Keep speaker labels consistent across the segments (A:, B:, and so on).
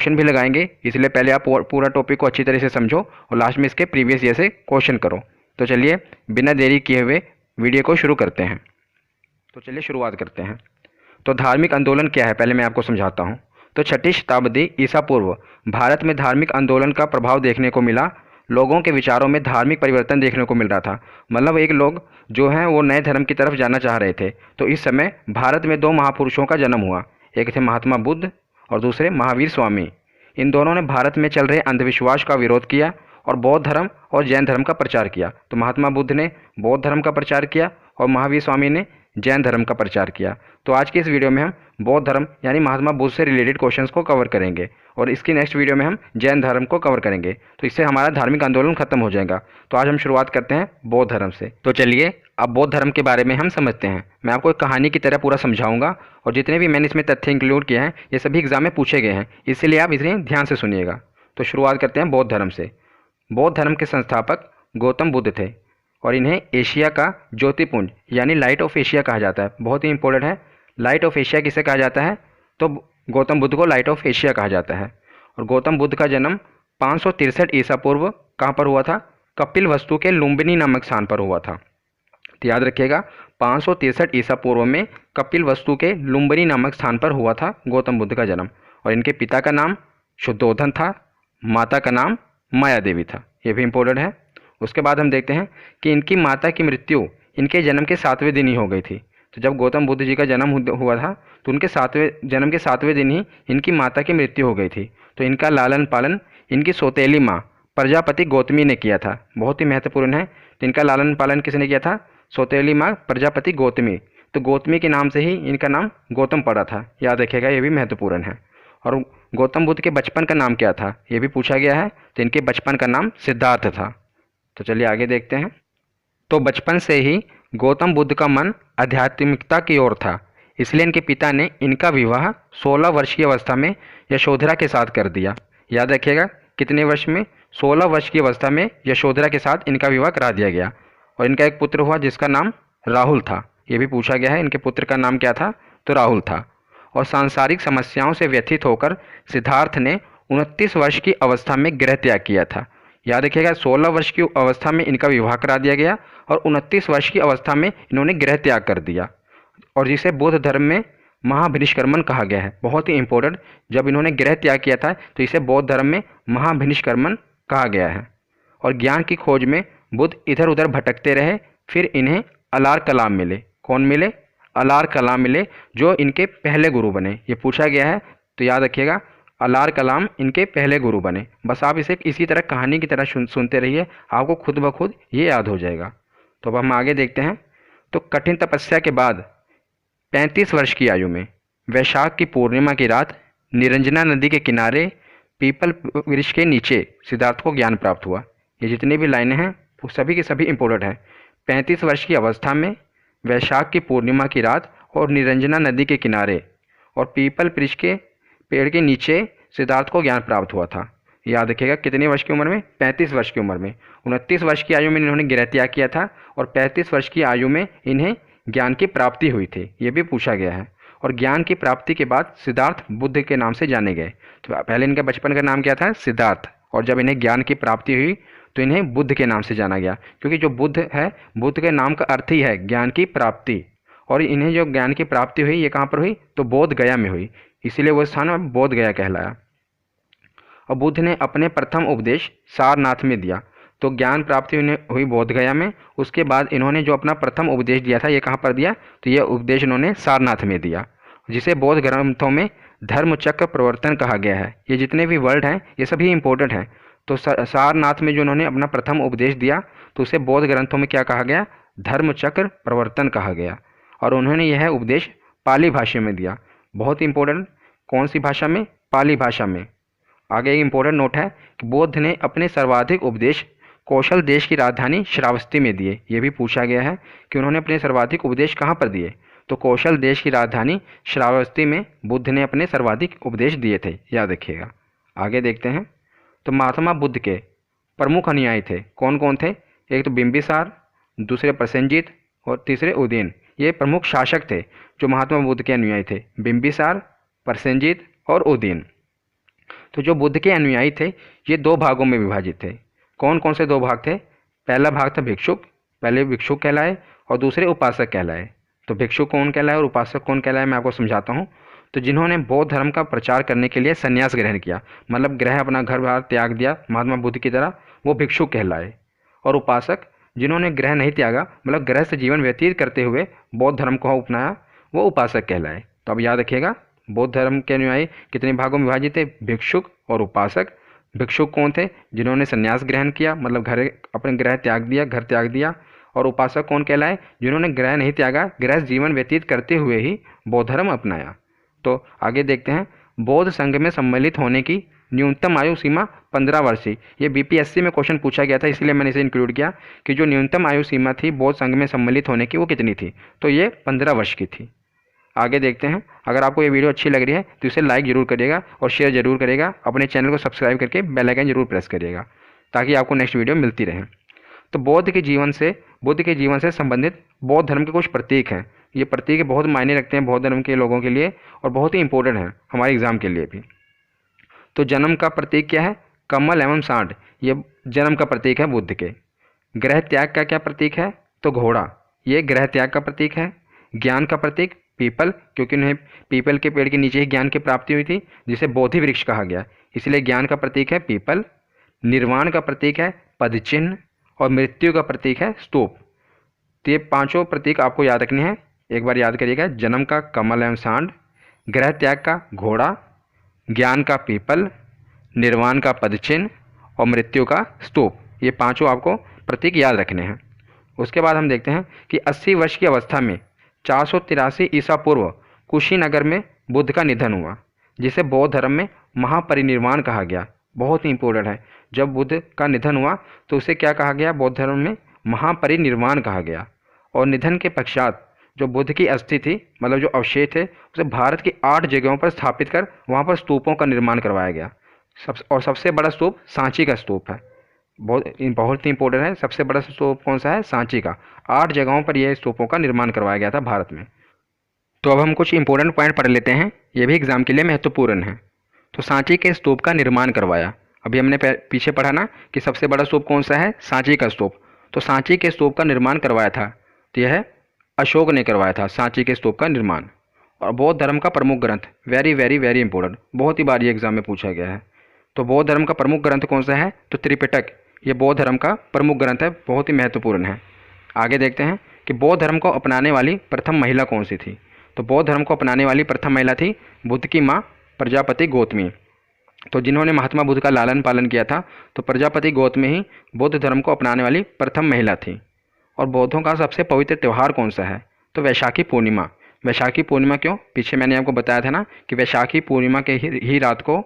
A: Question भी लगाएंगे, इसलिए पहले आप पूरा टॉपिक को अच्छी तरह से समझो और लास्ट में इसके प्रीवियस ईयर से क्वेश्चन करो। तो चलिए बिना देरी किए हुए वीडियो को शुरू करते हैं। तो चलिए शुरुआत करते हैं। तो धार्मिक आंदोलन क्या है, पहले मैं आपको समझाता हूँ। तो 6ठी शताब्दी ईसा पूर्व भारत में धार्मिक आंदोलन का प्रभाव देखने को मिला। लोगों के विचारों में धार्मिक परिवर्तन देखने को मिल रहा था। मतलब एक लोग जो हैं वो नए धर्म की तरफ जाना चाह रहे थे। तो इस समय भारत में दो महापुरुषों का जन्म हुआ। एक थे महात्मा बुद्ध और दूसरे महावीर स्वामी। इन दोनों ने भारत में चल रहे अंधविश्वास का विरोध किया और बौद्ध धर्म और जैन धर्म का प्रचार किया। तो महात्मा बुद्ध ने बौद्ध धर्म का प्रचार किया और महावीर स्वामी ने जैन धर्म का प्रचार किया। तो आज की इस वीडियो में हम बौद्ध धर्म यानी महात्मा बुद्ध से रिलेटेड क्वेश्चंस को कवर करेंगे और इसकी नेक्स्ट वीडियो में हम जैन धर्म को कवर करेंगे। तो इससे हमारा धार्मिक आंदोलन खत्म हो जाएगा। तो आज हम शुरुआत करते हैं बौद्ध धर्म से। तो चलिए अब बौद्ध धर्म के बारे में हम समझते हैं। मैं आपको एक कहानी की तरह पूरा समझाऊंगा और जितने भी मैंने इसमें तथ्य इंक्लूड किए हैं ये सभी एग्जाम में पूछे गए हैं, इसलिए आप इन्हें ध्यान से सुनिएगा। तो शुरुआत करते हैं बौद्ध धर्म से। बौद्ध धर्म के संस्थापक गौतम बुद्ध थे और इन्हें एशिया का ज्योतिपुंज यानी लाइट ऑफ एशिया कहा जाता है। बहुत ही इंपॉर्टेंट है, लाइट ऑफ एशिया किसे कहा जाता है? तो गौतम बुद्ध को लाइट ऑफ एशिया कहा जाता है। और गौतम बुद्ध का जन्म 563 ईसा पूर्व कहाँ पर हुआ था? कपिल वस्तु के लुम्बिनी नामक स्थान पर हुआ था। तो याद रखिएगा 563 ईसा पूर्व में कपिल वस्तु के लुम्बिनी नामक स्थान पर हुआ था गौतम बुद्ध का जन्म। और इनके पिता का नाम शुद्धोधन था, माता का नाम माया देवी था। ये भी इम्पोर्टेंट है। उसके बाद हम देखते हैं कि इनकी माता की मृत्यु इनके जन्म के 7वें दिन ही हो गई थी। तो जब गौतम बुद्ध जी का जन्म हुआ था तो उनके जन्म के 7वें दिन ही इनकी माता की मृत्यु हो गई थी। तो इनका लालन पालन इनकी सौतेली माँ प्रजापति गौतमी ने किया था। बहुत ही महत्वपूर्ण है। तो इनका लालन पालन किसने किया था? सौतेली माँ प्रजापति गौतमी। तो गौतमी के नाम से ही इनका नाम गौतम पड़ा था। याद रखिएगा, ये भी महत्वपूर्ण है। और गौतम बुद्ध के बचपन का नाम क्या था, ये भी पूछा गया है। तो इनके बचपन का नाम सिद्धार्थ था। तो चलिए आगे देखते हैं। तो बचपन से ही गौतम बुद्ध का मन आध्यात्मिकता की ओर था, इसलिए इनके पिता ने इनका विवाह 16 वर्ष की अवस्था में यशोधरा के साथ कर दिया। याद रखिएगा कितने वर्ष में? 16 वर्ष की अवस्था में यशोधरा के साथ इनका विवाह करा दिया गया। और इनका एक पुत्र हुआ जिसका नाम राहुल था। ये भी पूछा गया है, इनके पुत्र का नाम क्या था? तो राहुल था। और सांसारिक समस्याओं से व्यथित होकर सिद्धार्थ ने 29 वर्ष की अवस्था में गृह त्याग किया था। याद रखिएगा 16 वर्ष की अवस्था में इनका विवाह करा दिया गया और 29 वर्ष की अवस्था में इन्होंने गृह त्याग कर दिया, और जिसे बौद्ध धर्म में महाभिनिष्क्रमण कहा गया है। बहुत ही इंपॉर्टेंट, जब इन्होंने गृह त्याग किया था तो इसे बौद्ध धर्म में महाभिनिष्क्रमण कहा गया है। और ज्ञान की खोज में बुद्ध इधर उधर भटकते रहे। फिर इन्हें अलार कलाम मिले। कौन मिले? अलार कलाम मिले, जो इनके पहले गुरु बने। ये पूछा गया है, तो याद रखिएगा अलार कलाम इनके पहले गुरु बने। बस आप इसे इसी तरह कहानी की तरह सुनते रहिए, आपको खुद ब खुद ये याद हो जाएगा। तो अब हम आगे देखते हैं। तो कठिन तपस्या के बाद 35 वर्ष की आयु में वैशाख की पूर्णिमा की रात निरंजना नदी के किनारे पीपल वृक्ष के नीचे सिद्धार्थ को ज्ञान प्राप्त हुआ। ये जितनी भी लाइनें हैं वो सभी की सभी इंपॉर्टेंट हैं। 35 वर्ष की अवस्था में वैशाख की पूर्णिमा की रात और निरंजना नदी के किनारे और पीपल वृक्ष के पेड़ के नीचे सिद्धार्थ को ज्ञान प्राप्त हुआ था। याद रखिएगा कितनी वर्ष की उम्र में? 35 वर्ष की उम्र में। 29 वर्ष की आयु में इन्होंने गृह त्याग किया था और 35 वर्ष की आयु में इन्हें ज्ञान की प्राप्ति हुई थी। ये भी पूछा गया है। और ज्ञान की प्राप्ति के बाद सिद्धार्थ बुद्ध के नाम से जाने गए। तो पहले इनका बचपन का नाम क्या था? सिद्धार्थ। और जब इन्हें ज्ञान की प्राप्ति हुई तो इन्हें बुद्ध के नाम से जाना गया, क्योंकि जो बुद्ध है, बुद्ध के नाम का अर्थ ही है ज्ञान की प्राप्ति। और इन्हें जो ज्ञान की प्राप्ति हुई ये कहाँ पर हुई? तो बोध गया में हुई, इसीलिए वो स्थान बोध गया कहलाया। और बुद्ध ने अपने प्रथम उपदेश सारनाथ में दिया। तो ज्ञान प्राप्ति उन्हें हुई बोध गया में। उसके बाद इन्होंने जो अपना प्रथम उपदेश दिया था ये कहाँ पर दिया? तो ये उपदेश इन्होंने सारनाथ में दिया, जिसे बौद्ध ग्रंथों में धर्मचक्र प्रवर्तन कहा गया है। ये जितने भी वर्ड हैं ये सभी इंपॉर्टेंट हैं। तो सारनाथ में जो उन्होंने अपना प्रथम उपदेश दिया तो उसे बौद्ध ग्रंथों में क्या कहा गया? धर्मचक्र प्रवर्तन कहा गया। और उन्होंने यह उपदेश पाली भाषा में दिया। बहुत इंपॉर्टेंट, कौन सी भाषा में? पाली भाषा में। आगे एक इंपॉर्टेंट नोट है कि बौद्ध ने अपने सर्वाधिक उपदेश कौशल देश की राजधानी श्रावस्ती में दिए। ये भी पूछा गया है कि उन्होंने अपने सर्वाधिक उपदेश कहाँ पर दिए? तो कौशल देश की राजधानी श्रावस्ती में बुद्ध ने अपने सर्वाधिक उपदेश दिए थे। याद रखिएगा। आगे देखते हैं। तो महात्मा बुद्ध के प्रमुख अनुयायी थे। कौन कौन थे? एक तो बिंबिसार, दूसरे प्रसेनजीत और तीसरे उदयन। ये प्रमुख शासक थे जो महात्मा बुद्ध के अनुयायी थे, बिंबिसार, प्रसेनजीत और उदयन। तो जो बुद्ध के अनुयायी थे ये दो भागों में विभाजित थे। कौन कौन से दो भाग थे? पहला भाग था भिक्षुक, पहले भिक्षुक कहलाए और दूसरे उपासक कहलाए। तो भिक्षुक कौन कहलाए और उपासक कौन कहलाए मैं आपको समझाता हूँ। तो जिन्होंने बौद्ध धर्म का प्रचार करने के लिए संन्यास ग्रहण किया, मतलब ग्रह अपना घर बार त्याग दिया महात्मा बुद्ध की तरह, वो भिक्षुक कहलाए। और उपासक जिन्होंने ग्रह नहीं त्यागा, मतलब गृहस्थ जीवन व्यतीत करते हुए बौद्ध धर्म को अपनाया, वो उपासक कहलाए। तो अब याद रखिएगा, बौद्ध धर्म के अनुयायी कितने भागों में विभाजित थे? भिक्षुक और उपासक। भिक्षुक कौन थे? जिन्होंने संन्यास ग्रहण किया, मतलब घर अपने ग्रह त्याग दिया, घर त्याग दिया। और उपासक कौन कहलाए? जिन्होंने ग्रह नहीं त्यागा, गृहस्थ जीवन व्यतीत करते हुए ही बौद्ध धर्म अपनाया। तो आगे देखते हैं, बौद्ध संघ में सम्मिलित होने की न्यूनतम आयु सीमा 15 वर्ष थी। ये बीपीएससी में क्वेश्चन पूछा गया था, इसलिए मैंने इसे इंक्लूड किया कि जो न्यूनतम आयु सीमा थी बौद्ध संघ में सम्मिलित होने की वो कितनी थी? तो ये 15 वर्ष की थी। आगे देखते हैं, अगर आपको ये वीडियो अच्छी लग रही है तो इसे लाइक जरूर करिएगा और शेयर जरूर करिएगा। अपने चैनल को सब्सक्राइब करके बेल आइकन जरूर प्रेस करिएगा ताकि आपको नेक्स्ट वीडियो मिलती रहे। तो बुद्ध के जीवन से संबंधित बौद्ध धर्म के कुछ प्रतीक हैं। ये प्रतीक बहुत मायने रखते हैं बौद्ध धर्म के लोगों के लिए और बहुत ही इंपॉर्टेंट है हमारे एग्जाम के लिए भी। तो जन्म का प्रतीक क्या है? कमल एवं सांड, ये जन्म का प्रतीक है बुद्ध के। ग्रह त्याग का क्या प्रतीक है? तो घोड़ा, ये ग्रह त्याग का प्रतीक है। ज्ञान का प्रतीक पीपल, क्योंकि उन्हें पीपल के पेड़ के नीचे ही ज्ञान की प्राप्ति हुई थी, जिसे बोधि वृक्ष कहा गया, इसलिए ज्ञान का प्रतीक है पीपल। निर्वाण का प्रतीक है पदचिन्ह और मृत्यु का प्रतीक है स्तूप। तो ये पांचों प्रतीक आपको याद रखने हैं, एक बार याद करिएगा। जन्म का कमल एवं सांड, ग्रह त्याग का घोड़ा, ज्ञान का पीपल, निर्वाण का पदचिन्ह और मृत्यु का स्तूप, ये पांचों आपको प्रतीक याद रखने हैं। उसके बाद हम देखते हैं कि 80 वर्ष की अवस्था में 483 ईसा पूर्व कुशीनगर में बुद्ध का निधन हुआ, जिसे बौद्ध धर्म में महापरिनिर्वाण कहा गया। बहुत ही इंपॉर्टेंट है, जब बुद्ध का निधन हुआ तो उसे क्या कहा गया? बौद्ध धर्म में महापरिनिर्वाण कहा गया। और निधन के पश्चात जो बुद्ध की अस्थि थी, मतलब जो अवशेष थे, उसे भारत की 8 जगहों पर स्थापित कर वहाँ पर स्तूपों का निर्माण करवाया गया। सबसे बड़ा स्तूप सांची का स्तूप है, बहुत ही इंपॉर्टेंट है। सबसे बड़ा स्तूप कौन सा है? सांची का। 8 जगहों पर यह स्तूपों का निर्माण करवाया गया था भारत में। तो अब हम कुछ इंपॉर्टेंट पॉइंट पढ़ लेते हैं, ये भी एग्जाम के लिए महत्वपूर्ण है। तो सांची के स्तूप का निर्माण करवाया, अभी हमने पीछे पढ़ा ना कि सबसे बड़ा स्तूप कौन सा है? सांची का स्तूप। तो सांची के स्तूप का निर्माण करवाया था, तो यह अशोक ने करवाया था सांची के स्तूप का निर्माण। और बौद्ध धर्म का प्रमुख ग्रंथ, वेरी वेरी वेरी इंपॉर्टेंट, बहुत ही बार ये एग्जाम में पूछा गया है। तो बौद्ध धर्म का प्रमुख ग्रंथ कौन सा है? तो त्रिपिटक, ये बौद्ध धर्म का प्रमुख ग्रंथ है, बहुत ही महत्वपूर्ण है। आगे देखते हैं कि बौद्ध धर्म को अपनाने वाली प्रथम महिला कौन सी थी? तो बौद्ध धर्म को अपनाने वाली प्रथम महिला थी बुद्ध की माँ प्रजापति गौतमी। तो जिन्होंने महात्मा बुद्ध का लालन पालन किया था, तो प्रजापति गौतमी ही बौद्ध धर्म को अपनाने वाली प्रथम महिला थी। और बौद्धों का सबसे पवित्र त्यौहार कौन सा है? तो वैशाखी पूर्णिमा। वैशाखी पूर्णिमा क्यों? पीछे मैंने आपको बताया था ना कि वैशाखी पूर्णिमा के ही रात को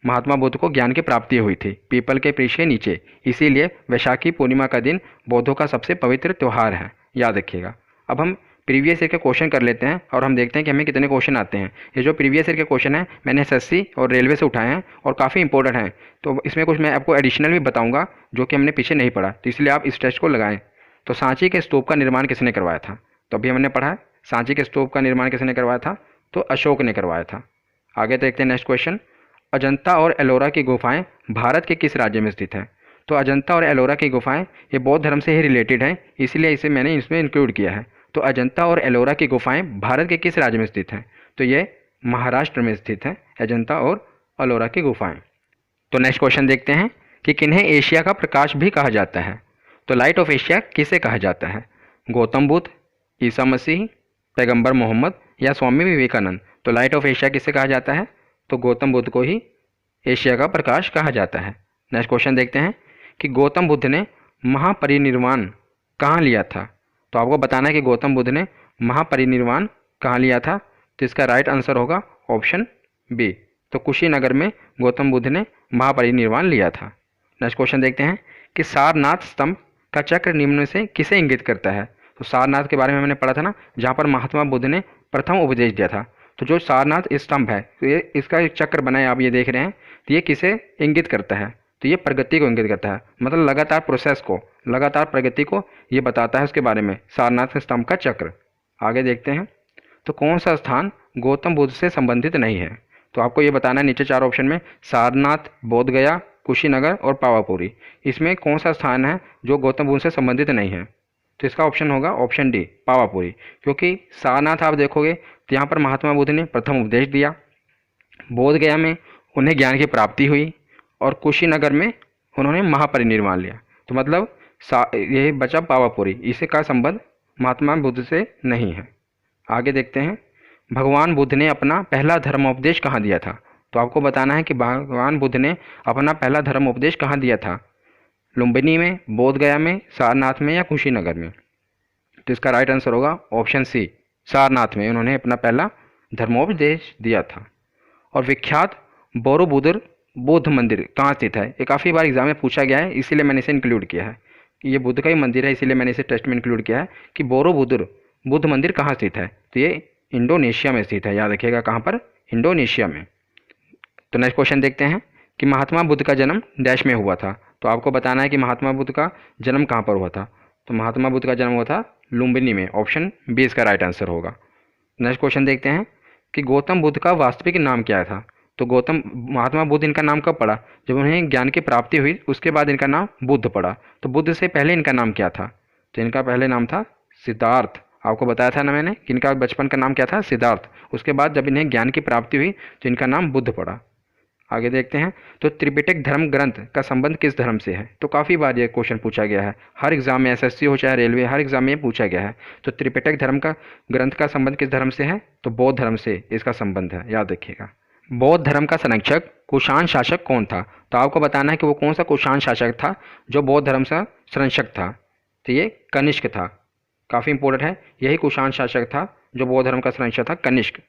A: महात्मा बुद्ध को ज्ञान की प्राप्ति हुई थी पीपल के वृक्ष के नीचे, इसीलिए वैशाखी पूर्णिमा का दिन बौद्धों का सबसे पवित्र त्यौहार है, याद रखिएगा। अब हम प्रीवियस ईयर के क्वेश्चन कर लेते हैं और हम देखते हैं कि हमें कितने क्वेश्चन आते हैं। ये जो प्रीवियस ईयर के क्वेश्चन हैं मैंने एसएससी और रेलवे से उठाए हैं और काफ़ी इंपॉर्टेंट हैं। तो इसमें कुछ मैं आपको एडिशनल भी बताऊंगा जो कि हमने पीछे नहीं पढ़ा, तो इसलिए आप इस टेस्ट को लगाएं। तो सांची के स्तूप का निर्माण किसने करवाया था? तो अभी हमने पढ़ा है सांची के स्तूप का निर्माण किसने करवाया था? तो अशोक ने करवाया था। आगे देखते हैं नेक्स्ट क्वेश्चन, अजंता और एलोरा की गुफाएं भारत के किस राज्य में स्थित हैं? तो अजंता और एलोरा की गुफाएं ये बौद्ध धर्म से ही रिलेटेड हैं, इसलिए इसे मैंने इसमें इंक्लूड किया है। तो अजंता और एलोरा की गुफाएं भारत के किस राज्य में स्थित हैं? तो ये महाराष्ट्र में स्थित है अजंता और एलोरा की गुफाएं। तो नेक्स्ट क्वेश्चन देखते हैं कि किन्हें एशिया का प्रकाश भी कहा जाता है? तो लाइट ऑफ एशिया किसे कहा जाता है? गौतम बुद्ध, ईसा मसीह, पैगंबर मोहम्मद या स्वामी विवेकानंद? तो लाइट ऑफ एशिया किसे कहा जाता है? तो गौतम बुद्ध को ही एशिया का प्रकाश कहा जाता है। नेक्स्ट क्वेश्चन देखते हैं कि गौतम बुद्ध ने महापरिनिर्वाण कहाँ लिया था? तो आपको बताना है कि गौतम बुद्ध ने महापरिनिर्वाण कहाँ लिया था। तो इसका राइट आंसर होगा ऑप्शन बी। तो कुशीनगर में गौतम बुद्ध ने महापरिनिर्वाण लिया था। नेक्स्ट क्वेश्चन देखते हैं कि सारनाथ स्तंभ का चक्र निम्न से किसे इंगित करता है? तो सारनाथ के बारे में मैंने पढ़ा था ना, जहाँ पर महात्मा बुद्ध ने प्रथम उपदेश दिया था। तो जो सारनाथ स्तंभ है, तो ये इसका एक चक्र बना है, आप ये देख रहे हैं, तो ये किसे इंगित करता है? तो ये प्रगति को इंगित करता है, मतलब लगातार प्रोसेस को, लगातार प्रगति को ये बताता है उसके बारे में, सारनाथ स्तंभ का चक्र। आगे देखते हैं, तो कौन सा स्थान गौतम बुद्ध से संबंधित नहीं है? तो आपको ये बताना है नीचे 4 ऑप्शन में सारनाथ, बोधगया, कुशीनगर और पावापुरी, इसमें कौन सा स्थान है जो गौतम बुद्ध से संबंधित नहीं है। तो इसका ऑप्शन होगा ऑप्शन डी, पावापुरी। क्योंकि सारनाथ आप देखोगे तो यहाँ पर महात्मा बुद्ध ने प्रथम उपदेश दिया, बोधगया में उन्हें ज्ञान की प्राप्ति हुई और कुशीनगर में उन्होंने महापरिनिर्वाण लिया। तो मतलब ये बचा पावापुरी, इसी का संबंध महात्मा बुद्ध से नहीं है। आगे देखते हैं, भगवान बुद्ध ने अपना पहला धर्मोपदेश कहाँ दिया था। तो आपको बताना है कि भगवान बुद्ध ने अपना पहला धर्मोपदेश कहाँ दिया था, लुम्बिनी में, बोधगया में, सारनाथ में या कुशीनगर में। तो इसका राइट आंसर होगा ऑप्शन सी, सारनाथ में उन्होंने अपना पहला धर्मोपदेश दिया था। और विख्यात बोरोबुदुर बौद्ध मंदिर कहाँ स्थित है, ये काफ़ी बार एग्जाम में पूछा गया है, इसीलिए मैंने इसे इंक्लूड किया है कि ये बुद्ध का ही मंदिर है, इसीलिए मैंने इसे टेस्ट में इंक्लूड किया है कि बोरोबुदुर बुद्ध मंदिर कहाँ स्थित है। तो ये इंडोनेशिया में स्थित है, याद रखिएगा कहाँ पर, इंडोनेशिया में। तो नेक्स्ट क्वेश्चन देखते हैं कि महात्मा बुद्ध का जन्म डैश में हुआ था। तो आपको बताना है कि महात्मा बुद्ध का जन्म कहाँ पर हुआ था। तो महात्मा बुद्ध का जन्म हुआ था लुम्बिनी में, ऑप्शन बी इसका राइट आंसर होगा। नेक्स्ट क्वेश्चन देखते हैं कि गौतम बुद्ध का वास्तविक नाम क्या था। तो महात्मा बुद्ध इनका नाम कब पड़ा, जब उन्हें ज्ञान की प्राप्ति हुई उसके बाद इनका नाम बुद्ध पड़ा। तो बुद्ध से पहले इनका नाम क्या था। तो इनका पहले नाम था सिद्धार्थ। आपको बताया था ना मैंने कि इनका बचपन का नाम क्या था, सिद्धार्थ। उसके बाद जब इन्हें ज्ञान की प्राप्ति हुई तो इनका नाम बुद्ध पड़ा। आगे देखते हैं, तो त्रिपिटक धर्म ग्रंथ का संबंध किस धर्म से है। तो काफ़ी बार ये क्वेश्चन पूछा गया है, हर एग्जाम में, एसएससी हो चाहे रेलवे, हर एग्जाम में पूछा गया है। तो त्रिपिटक धर्म का ग्रंथ का संबंध किस धर्म से है, तो बौद्ध धर्म से इसका संबंध है, याद रखिएगा। बौद्ध धर्म का संरक्षक कुषाण शासक कौन था। तो आपको बताना है कि वो कौन सा कुषाण शासक था जो बौद्ध धर्म का संरक्षक था। तो ये कनिष्क था, काफ़ी इंपॉर्टेंट है, यही कुषाण शासक था जो बौद्ध धर्म का संरक्षक था, कनिष्क।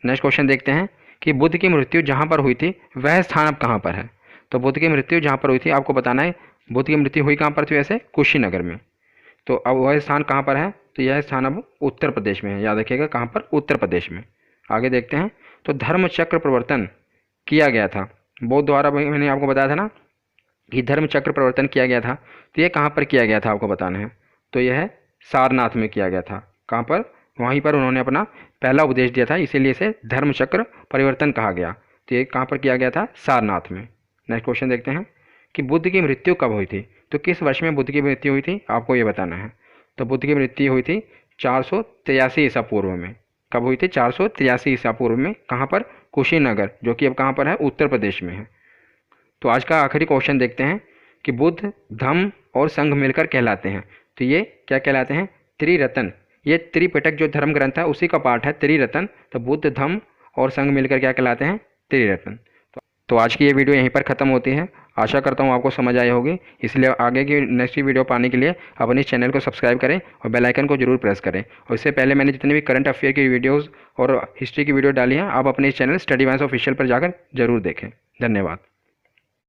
A: नेक्स्ट क्वेश्चन देखते हैं कि बुद्ध की मृत्यु जहाँ पर हुई थी वह स्थान अब कहाँ पर है। तो बुद्ध की मृत्यु जहाँ पर हुई थी, आपको बताना है बुद्ध की मृत्यु हुई कहाँ पर थी, वैसे कुशीनगर में। तो अब वह स्थान कहाँ पर है, तो यह स्थान अब उत्तर प्रदेश में है, याद रखिएगा कहाँ पर, उत्तर प्रदेश में। आगे देखते हैं, तो धर्म चक्र प्रवर्तन किया गया था बौद्ध द्वारा, मैंने आपको बताया था ना कि धर्म चक्र प्रवर्तन किया गया था। तो ये कहाँ पर किया गया था, आपको बताना है। तो यह सारनाथ में किया गया था, कहाँ पर, वहीं पर उन्होंने अपना पहला उपदेश दिया था, इसीलिए इसे धर्म चक्र परिवर्तन कहा गया। तो ये कहाँ पर किया गया था, सारनाथ में। नेक्स्ट क्वेश्चन देखते हैं कि बुद्ध की मृत्यु कब हुई थी। तो किस वर्ष में बुद्ध की मृत्यु हुई थी, आपको ये बताना है। तो बुद्ध की मृत्यु हुई थी 483 ईसा पूर्व में। कब हुई थी, 483 ईसा पूर्व में। कहाँ पर, कुशीनगर, जो कि अब कहाँ पर है, उत्तर प्रदेश में है। तो आज का आखिरी क्वेश्चन देखते हैं कि बुद्ध, धम्म और संघ मिलकर कहलाते हैं। तो ये क्या कहलाते हैं, त्रिरत्न। ये त्रिपिटक जो धर्म ग्रंथ है उसी का पार्ट है, त्रिरत्न। तो बुद्ध, धम्म और संघ मिलकर क्या कहलाते हैं, त्रिरत्न। तो आज की ये वीडियो यहीं पर ख़त्म होती है। आशा करता हूँ आपको समझ आई होगी, इसलिए आगे की नेक्स्ट वीडियो पाने के लिए अपने इस चैनल को सब्सक्राइब करें और बेल आइकन को जरूर प्रेस करें। और इससे पहले मैंने जितनी भी करंट अफेयर की वीडियोज़ और हिस्ट्री की वीडियो डाली हैं, आप अपने इस चैनल स्टडी वाइज ऑफिशियल पर जाकर जरूर देखें। धन्यवाद।